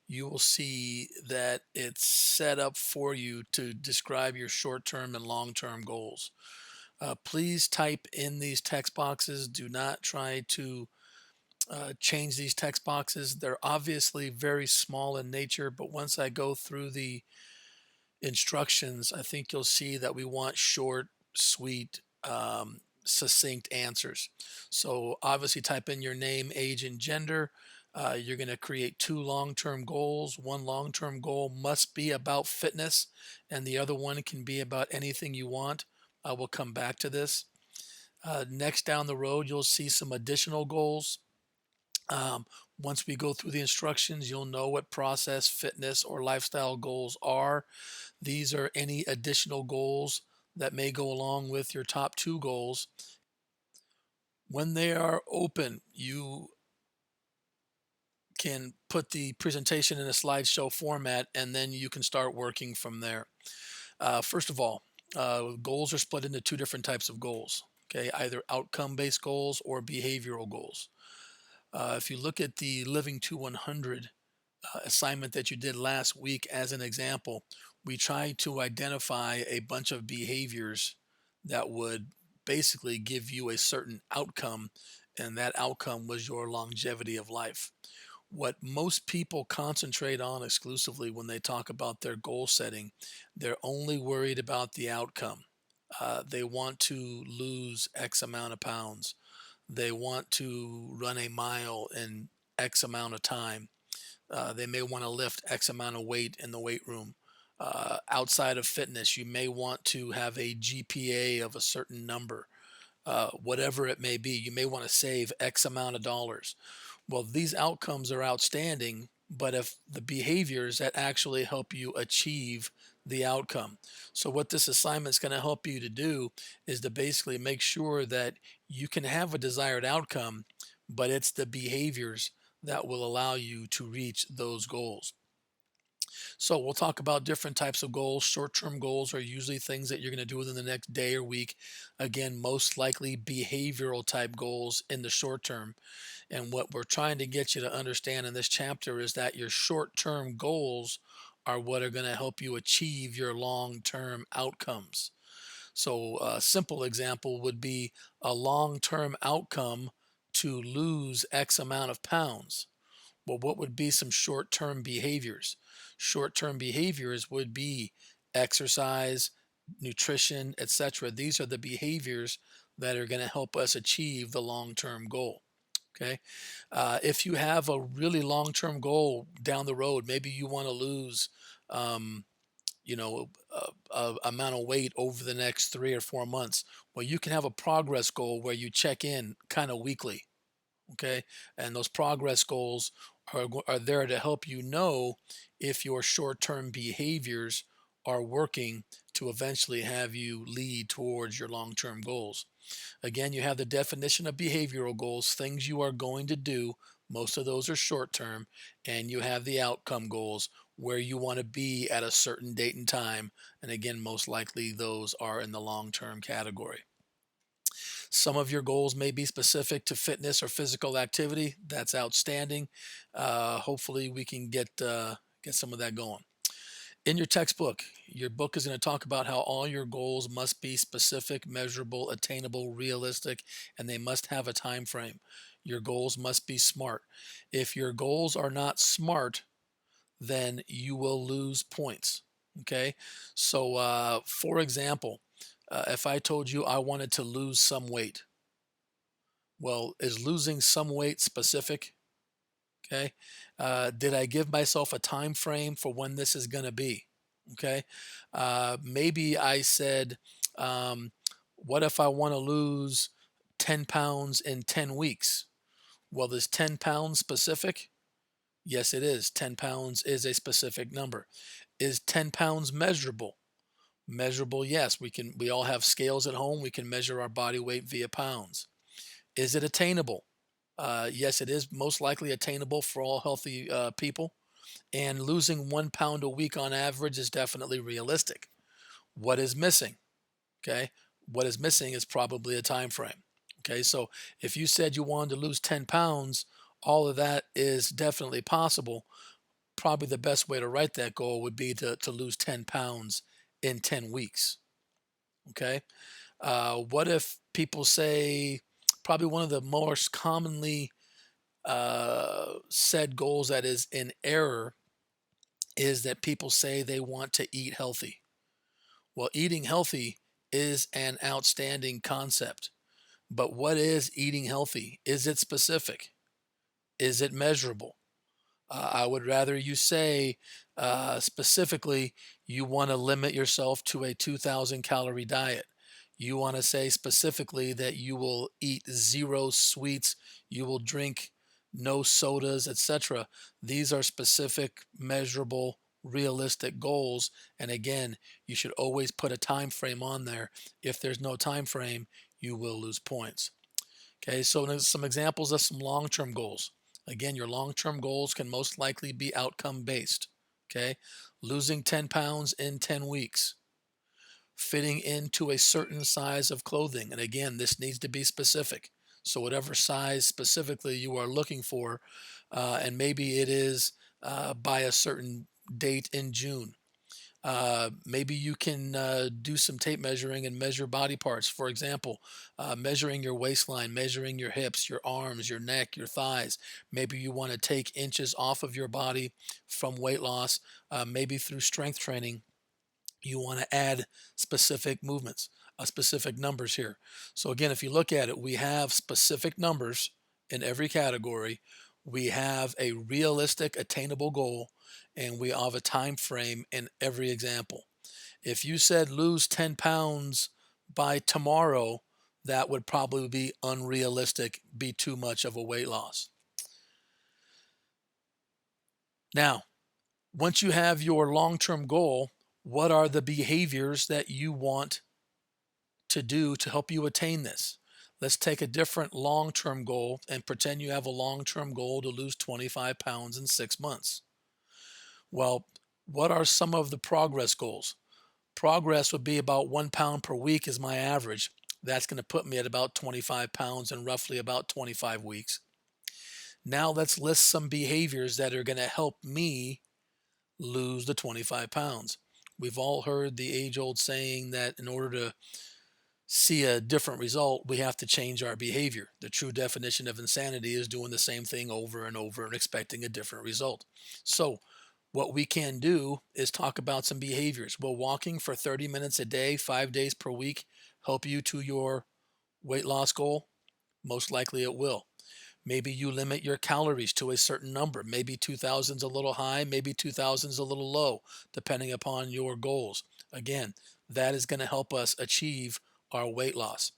you will see that it's set up for you to describe your short-term and long-term goals. Please type in these text boxes. Do not try to change these text boxes. They're obviously very small in nature, but once I go through the instructions, I think you'll see that we want short, sweet, succinct answers. So obviously, type in your name, age, and gender. You're going to create two long term goals. One long term goal must be about fitness, and the other one can be about anything you want. I will come back to this. Next, down the road, you'll see some additional goals. Um, Once we go through the instructions, you'll know what process, fitness, or lifestyle goals are. These are any additional goals that may go along with your top two goals. When they are open, you can put the presentation in a slideshow format and then you can start working from there. First of all, goals are split into two different types of goals. Okay, either outcome based goals or behavioral goals. If you look at the Living to 100 assignment that you did last week as an example, we tried to identify a bunch of behaviors that would basically give you a certain outcome, and that outcome was your longevity of life. What most people concentrate on exclusively when they talk about their goal setting, they're only worried about the outcome. They want to lose X amount of pounds. They want to run a mile in X amount of time. They may want to lift X amount of weight in the weight room. Outside of fitness, you may want to have a GPA of a certain number, whatever it may be. You may want to save X amount of dollars. Well, these outcomes are outstanding, but if the behaviors that actually help you achieve the outcome. So, what this assignment is going to help you to do is to basically make sure that you can have a desired outcome, but it's the behaviors that will allow you to reach those goals. So we'll talk about different types of goals. Short-term goals are usually things that you're going to do within the next day or week. Again, most likely behavioral type goals in the short term. And what we're trying to get you to understand in this chapter is that your short-term goals are what are going to help you achieve your long-term outcomes. So a simple example would be a long-term outcome to lose X amount of pounds. Well, what would be some short-term behaviors? Short-term behaviors would be exercise, nutrition, etc. These are the behaviors that are going to help us achieve the long-term goal. Okay. If you have a really long-term goal down the road, maybe you want to lose, um, amount of weight over the next 3 or 4 months. Well, you can have a progress goal where you check in kind of weekly. Okay, and those progress goals are there to help you know if your short-term behaviors are working to eventually have you lead towards your long-term goals. Again, you have the definition of behavioral goals, things you are going to do. Most of those are short-term, and you have the outcome goals where you want to be at a certain date and time, and again, most likely those are in the long-term category. Some of your goals may be specific to fitness or physical activity. That's outstanding. Hopefully, we can get some of that going. In your textbook, your book is going to talk about how all your goals must be specific, measurable, attainable, realistic, and they must have a time frame. Your goals must be smart. If your goals are not smart, then you will lose points. Okay. So, for example, if I told you I wanted to lose some weight, well, is losing some weight specific? Okay. Did I give myself a time frame for when this is going to be? Okay. Maybe I said, um, what if I want to lose 10 pounds in 10 weeks? Well, is 10 pounds specific? Yes, it is. 10 pounds is a specific number. Is 10 pounds measurable? Measurable, yes. We all have scales at home. We can measure our body weight via pounds. Is it attainable? Yes, it is most likely attainable for all healthy people. And losing 1 pound a week on average is definitely realistic. What is missing? Okay. What is missing is probably a time frame. Okay. So if you said you wanted to lose 10 pounds, all of that is definitely possible. probably the best way to write that goal would be to lose 10 pounds in 10 weeks. Okay. What if people say, probably one of the most commonly said goals that is in error is that people say they want to eat healthy. Well, eating healthy is an outstanding concept, but what is eating healthy? Is it specific? Is it measurable? I would rather you say specifically you want to limit yourself to a 2,000 calorie diet. You want to say specifically that you will eat zero sweets, you will drink no sodas, etc. These are specific, measurable, realistic goals. And again, you should always put a time frame on there. If there's no time frame, you will lose points. Okay, so there's some examples of some long-term goals. Again, your long-term goals can most likely be outcome based. Okay, losing 10 pounds in 10 weeks, fitting into a certain size of clothing. And again, this needs to be specific. So, whatever size specifically you are looking for, and maybe it is by a certain date in June. Maybe you can do some tape measuring and measure body parts. For example, measuring your waistline, measuring your hips, your arms, your neck, your thighs. Maybe you want to take inches off of your body from weight loss. Maybe through strength training, you want to add specific movements, specific numbers here. So, again, if you look at it, we have specific numbers in every category. We have a realistic, attainable goal, and we have a time frame in every example. If you said lose 10 pounds by tomorrow, that would probably be unrealistic, be too much of a weight loss. Now, once you have your long term goal, what are the behaviors that you want to do to help you attain this? Let's take a different long term goal and pretend you have a long term goal to lose 25 pounds in 6 months. Well, what are some of the progress goals? Progress would be about 1 pound per week is my average. That's going to put me at about 25 pounds in roughly about 25 weeks. Now let's list some behaviors that are going to help me lose the 25 pounds. We've all heard the age old saying that in order to see a different result, we have to change our behavior. The true definition of insanity is doing the same thing over and over and expecting a different result. So, what we can do is talk about some behaviors. Will walking for 30 minutes a day, 5 days per week, help you to your weight loss goal? Most likely it will. Maybe you limit your calories to a certain number. Maybe 2,000 is a little high, maybe 2,000 is a little low, depending upon your goals. Again, that is going to help us achieve our weight loss.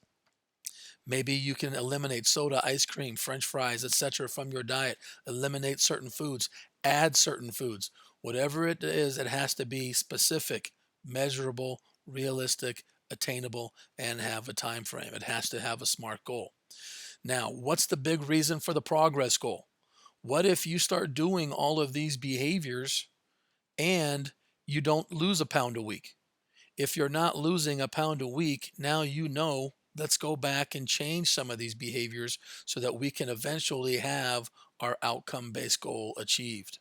Maybe you can eliminate soda, ice cream, french fries, etc. from your diet. Eliminate certain foods, add certain foods. Whatever it is, it has to be specific, measurable, realistic, attainable, and have a time frame. It has to have a SMART goal. Now, what's the big reason for the progress goal? What if you start doing all of these behaviors and you don't lose a pound a week? If you're not losing a pound a week, now you know, let's go back and change some of these behaviors so that we can eventually have our outcome based goal achieved.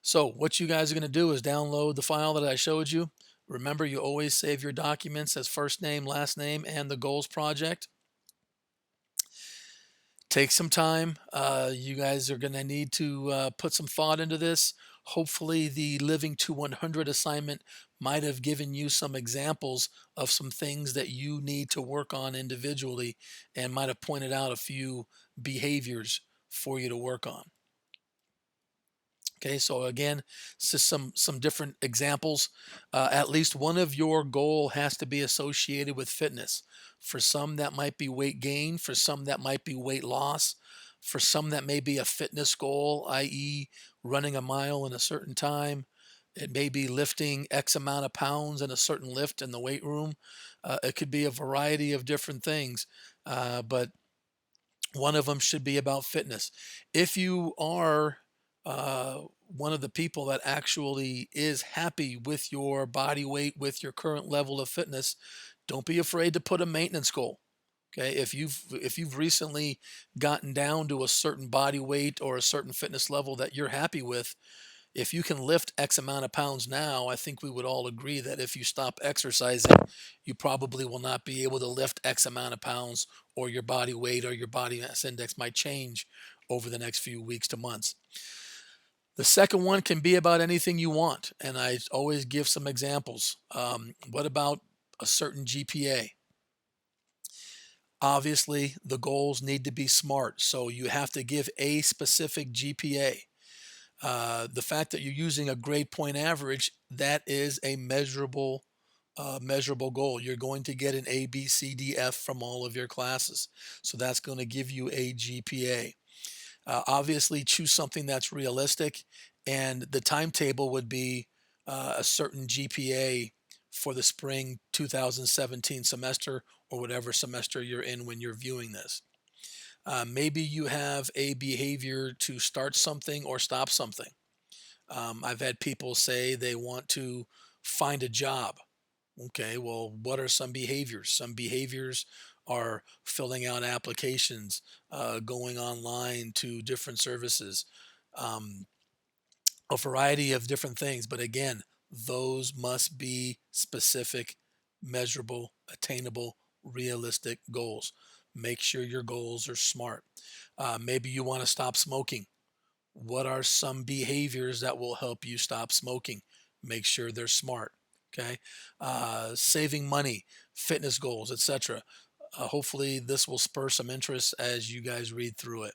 So, what you guys are going to do is download the file that I showed you. Remember, you always save your documents as first name, last name, and the goals project. Take some time. You guys are going to need to put some thought into this. Hopefully, the Living to 100 assignment might have given you some examples of some things that you need to work on individually and might have pointed out a few behaviors for you to work on. Okay, so again, just some different examples. At least one of your goal has to be associated with fitness. For some, that might be weight gain. For some, that might be weight loss. For some, that may be a fitness goal, i.e., running a mile in a certain time. It may be lifting X amount of pounds in a certain lift in the weight room. It could be a variety of different things, but one of them should be about fitness. If you are one of the people that actually is happy with your body weight, with your current level of fitness, don't be afraid to put a maintenance goal. Okay, if you've recently gotten down to a certain body weight or a certain fitness level that you're happy with, if you can lift X amount of pounds now, I think we would all agree that if you stop exercising, you probably will not be able to lift X amount of pounds, or your body weight or your body mass index might change over the next few weeks to months. The second one can be about anything you want, and I always give some examples. What about a certain GPA? Obviously, the goals need to be smart, so you have to give a specific GPA. The fact that you're using a grade point average, that is a measurable goal. You're going to get an A, B, C, D, F from all of your classes, so that's going to give you a GPA. Obviously, choose something that's realistic, and the timetable would be a certain GPA for the spring 2017 semester, or whatever semester you're in when you're viewing this. Maybe you have a behavior to start something or stop something. I've had people say they want to find a job. Okay, well, what are some behaviors? Some behaviors are filling out applications, going online to different services, um, a variety of different things. But again, those must be specific, measurable, attainable, realistic goals. Make sure your goals are smart. Maybe you want to stop smoking. What are some behaviors that will help you stop smoking? Make sure they're smart. Okay. Saving money, fitness goals, etc. Hopefully, this will spur some interest as you guys read through it.